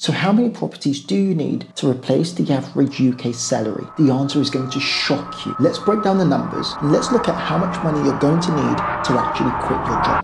So how many properties do you need to replace the average UK salary? The answer is going to shock you. Let's break down the numbers and let's look at how much money you're going to need to actually quit your job.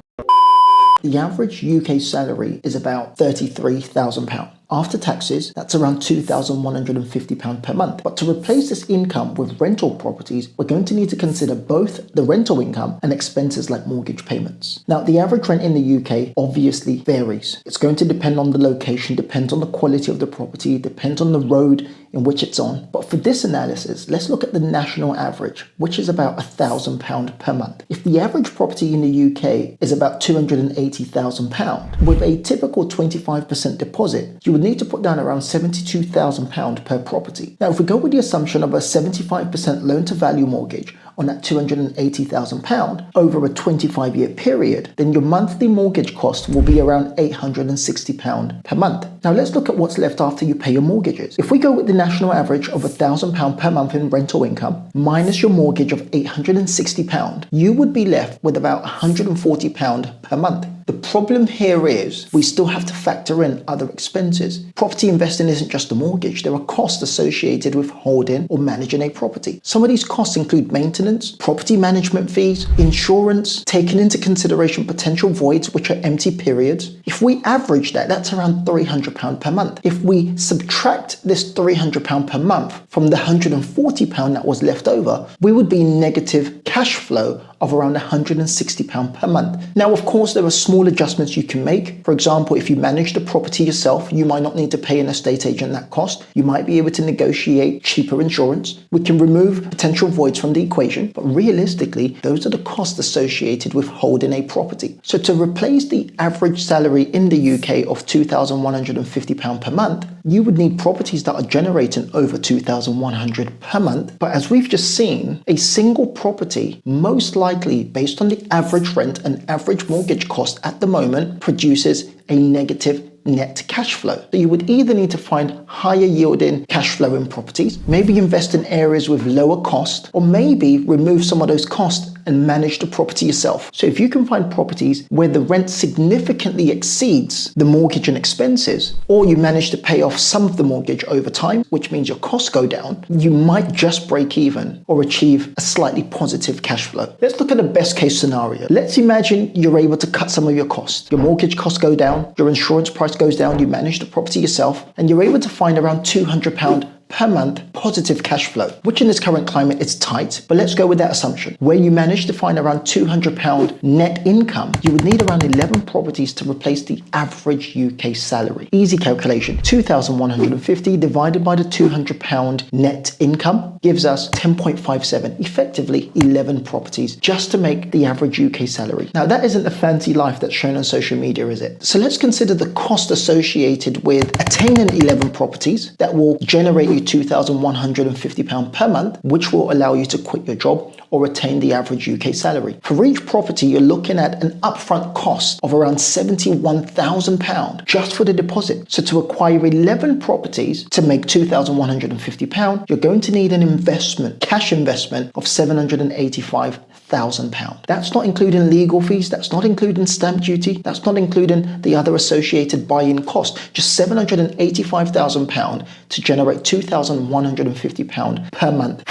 The average UK salary is about £33,000. After taxes, that's around £2,150 per month. But to replace this income with rental properties, we're going to need to consider both the rental income and expenses like mortgage payments. Now, the average rent in the UK obviously varies. It's going to depend on the location, depends on the quality of the property, depends on the road in which it's on. But for this analysis, let's look at the national average, which is about £1,000 per month. If the average property in the UK is about £280,000, with a typical 25% deposit, you would need to put down around £72,000 per property. Now, if we go with the assumption of a 75% loan-to-value mortgage on that £280,000 over a 25-year period, then your monthly mortgage cost will be around £860 per month. Now, let's look at what's left after you pay your mortgages. If we go with the national average of £1,000 per month in rental income, minus your mortgage of £860, you would be left with about £140 per month. The problem here is we still have to factor in other expenses. Property investing isn't just a mortgage. There are costs associated with holding or managing a property. Some of these costs include maintenance, property management fees, insurance, taking into consideration potential voids, which are empty periods. If we average that, that's around £300 per month. If we subtract this £300 per month from the £140 that was left over, we would be in negative cash flow of around £160 per month. Now, of course, there are small adjustments you can make. For example, if you manage the property yourself, you might not need to pay an estate agent that cost. You might be able to negotiate cheaper insurance. We can remove potential voids from the equation, but realistically, those are the costs associated with holding a property. So to replace the average salary in the UK of £2,150 per month, you would need properties that are generating over £2,100 per month. But as we've just seen, a single property, most likely based on the average rent and average mortgage cost at the moment, produces a negative net cash flow. So you would either need to find higher yielding cash flow in properties, maybe invest in areas with lower cost, or maybe remove some of those costs and manage the property yourself. So if you can find properties where the rent significantly exceeds the mortgage and expenses, or you manage to pay off some of the mortgage over time, which means your costs go down, you might just break even or achieve a slightly positive cash flow. Let's look at the best case scenario. Let's imagine you're able to cut some of your costs. Your mortgage costs go down, your insurance price goes down, you manage the property yourself, and you're able to find around £200 per month positive cash flow, which in this current climate is tight, but let's go with that assumption. Where you manage to find around £200 net income, you would need around 11 properties to replace the average UK salary. Easy calculation, 2,150 divided by the £200 net income gives us 10.57, effectively 11 properties just to make the average UK salary. Now, that isn't the fancy life that's shown on social media, is it? So let's consider the cost associated with attaining 11 properties that will generate you £2,150 per month, which will allow you to quit your job or retain the average UK salary. For each property, you're looking at an upfront cost of around £71,000 just for the deposit. So to acquire 11 properties to make £2,150, you're going to need an investment, cash investment of £785,000. That's not including legal fees, that's not including stamp duty, that's not including the other associated buy-in cost, just £785,000 to generate £2,150 per month.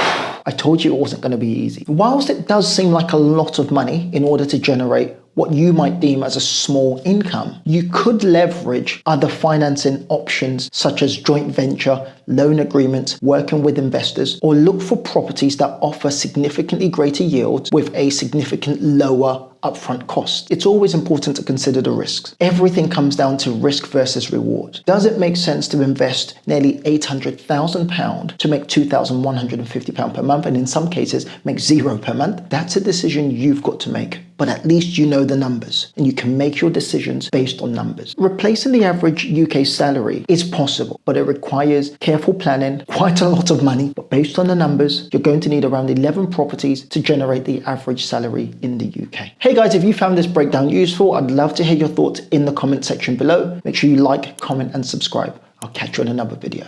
I told you it wasn't going to be easy. Whilst it does seem like a lot of money in order to generate what you might deem as a small income, you could leverage other financing options such as joint venture, loan agreements, working with investors, or look for properties that offer significantly greater yields with a significant lower upfront cost. It's always important to consider the risks. Everything comes down to risk versus reward. Does it make sense to invest nearly £800,000 to make £2,150 per month, and in some cases make £0 per month? That's a decision you've got to make. But at least you know the numbers and you can make your decisions based on numbers. Replacing the average UK salary is possible, but it requires careful planning, quite a lot of money. But based on the numbers, you're going to need around 11 properties to generate the average salary in the UK. Hey guys, if you found this breakdown useful, I'd love to hear your thoughts in the comment section below. Make sure you like, comment, and subscribe. I'll catch you in another video.